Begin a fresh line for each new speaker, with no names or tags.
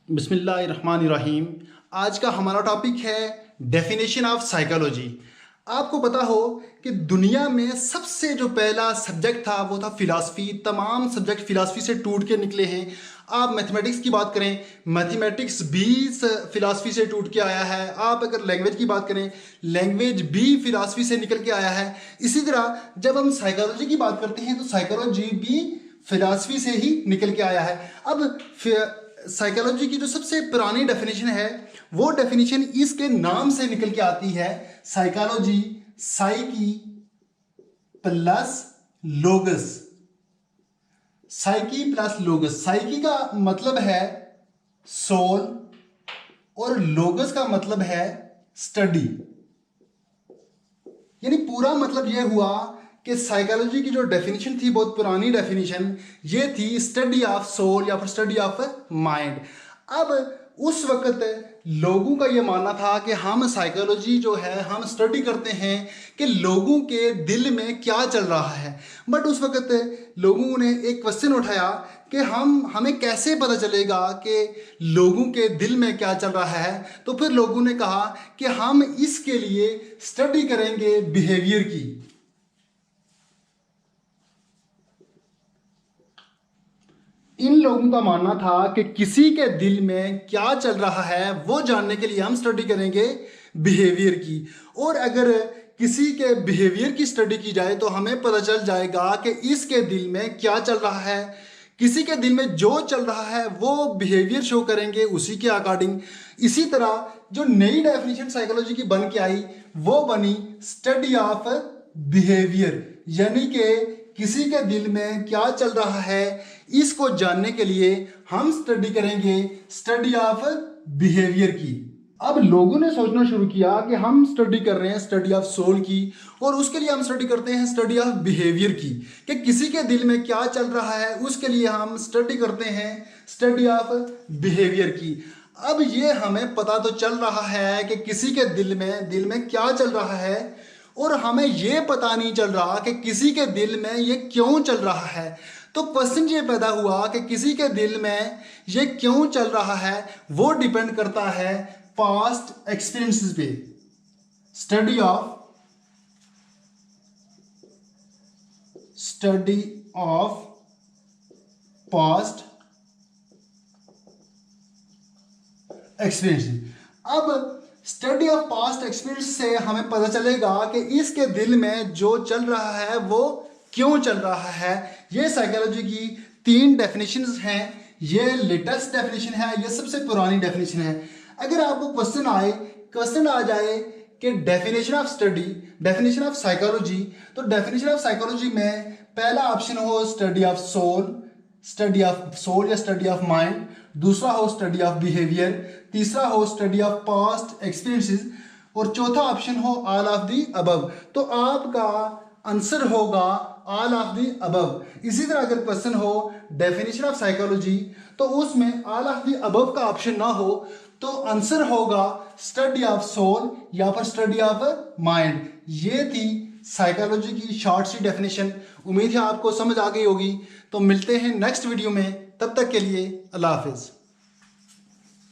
बिस्मिल्लाहिर्रहमानिर्रहीम। आज का हमारा टॉपिक है डेफिनेशन ऑफ साइकोलॉजी। आपको पता हो कि दुनिया में सबसे जो पहला सब्जेक्ट था वो था फिलॉसफी। तमाम सब्जेक्ट फिलॉसफी से टूट के निकले हैं। आप मैथमेटिक्स की बात करें, मैथमेटिक्स भी फिलॉसफी से टूट के आया है। आप अगर लैंग्वेज की बात करें, लैंग्वेज भी फिलॉसफी से निकल के आया है। इसी तरह जब हम साइकोलॉजी की बात करते हैं तो साइकोलॉजी भी फिलॉसफी से ही निकल के आया है। अब साइकोलॉजी की जो सबसे पुरानी डेफिनेशन है वो डेफिनेशन इसके नाम से निकल के आती है, psychology, psyche plus लोगस। Psyche plus लोगस। Psyche का मतलब है सोल और लोगस का मतलब है स्टडी। यानी पूरा मतलब यह हुआ कि साइकोलॉजी की जो डेफिनेशन थी, बहुत पुरानी डेफिनेशन, ये थी स्टडी ऑफ सोल या फिर स्टडी ऑफ माइंड। अब उस वक्त लोगों का ये मानना था कि हम साइकोलॉजी जो है हम स्टडी करते हैं कि लोगों के दिल में क्या चल रहा है। बट उस वक्त लोगों ने एक क्वेश्चन उठाया कि हमें कैसे पता चलेगा कि लोगों के दिल में क्या चल रहा है। तो फिर लोगों ने कहा कि हम इसके लिए स्टडी करेंगे बिहेवियर की। इन लोगों का मानना था कि किसी के दिल में क्या चल रहा है वो जानने के लिए हम स्टडी करेंगे बिहेवियर की। और अगर किसी के बिहेवियर की स्टडी की जाए तो हमें पता चल जाएगा कि इसके दिल में क्या चल रहा है। किसी के दिल में जो चल रहा है वो बिहेवियर शो करेंगे उसी के अकॉर्डिंग। इसी तरह जो नई डेफिनेशन साइकोलॉजी की बन के आई वो बनी स्टडी ऑफ बिहेवियर। यानी कि किसी के दिल में क्या चल रहा है इसको जानने के लिए हम स्टडी करेंगे स्टडी ऑफ बिहेवियर की। अब लोगों ने सोचना शुरू किया कि हम स्टडी कर रहे हैं स्टडी ऑफ सोल की और उसके लिए हम स्टडी करते हैं स्टडी ऑफ बिहेवियर की, कि किसी के दिल में क्या चल रहा है उसके लिए हम स्टडी करते हैं स्टडी ऑफ बिहेवियर की। अब ये हमें पता तो चल रहा है कि किसी के दिल में क्या चल रहा है, और हमें ये पता नहीं चल रहा कि किसी के दिल में ये क्यों चल रहा है। तो क्वेश्चन ये पैदा हुआ कि किसी के दिल में ये क्यों चल रहा है वो डिपेंड करता है पास्ट एक्सपीरियंसेस पे। Study of past experience. अब स्टडी ऑफ पास्ट एक्सपीरियंस से हमें पता चलेगा कि इसके दिल में जो चल रहा है वो क्यों चल रहा है। ये साइकोलॉजी की 3 डेफिनेशंस हैं। ये लेटेस्ट डेफिनेशन है, ये सबसे पुरानी डेफिनेशन है। अगर आपको क्वेश्चन आ जाए कि definition of study, definition of psychology, तो डेफिनेशन ऑफ साइकोलॉजी में पहला ऑप्शन हो स्टडी ऑफ सोल या स्टडी ऑफ माइंड, दूसरा हो स्टडी ऑफ बिहेवियर, तीसरा हो स्टडी ऑफ पास्ट एक्सपीरियंसेस, और चौथा ऑप्शन हो ऑल ऑफ दी अबव। तो आपका आंसर होगा ऑल ऑफ दी अबव। इसी तरह अगर क्वेश्चन हो डेफिनेशन ऑफ साइकोलॉजी तो उसमें ऑल ऑफ दी अबव का ऑप्शन ना हो तो आंसर होगा स्टडी ऑफ सोल या फिर स्टडी ऑफ माइंड। ये थी साइकोलॉजी की शॉर्ट सी डेफिनेशन। उम्मीद है आपको समझ आ गई होगी। तो मिलते हैं नेक्स्ट वीडियो में, तब तक के लिए अल्लाह हाफिज।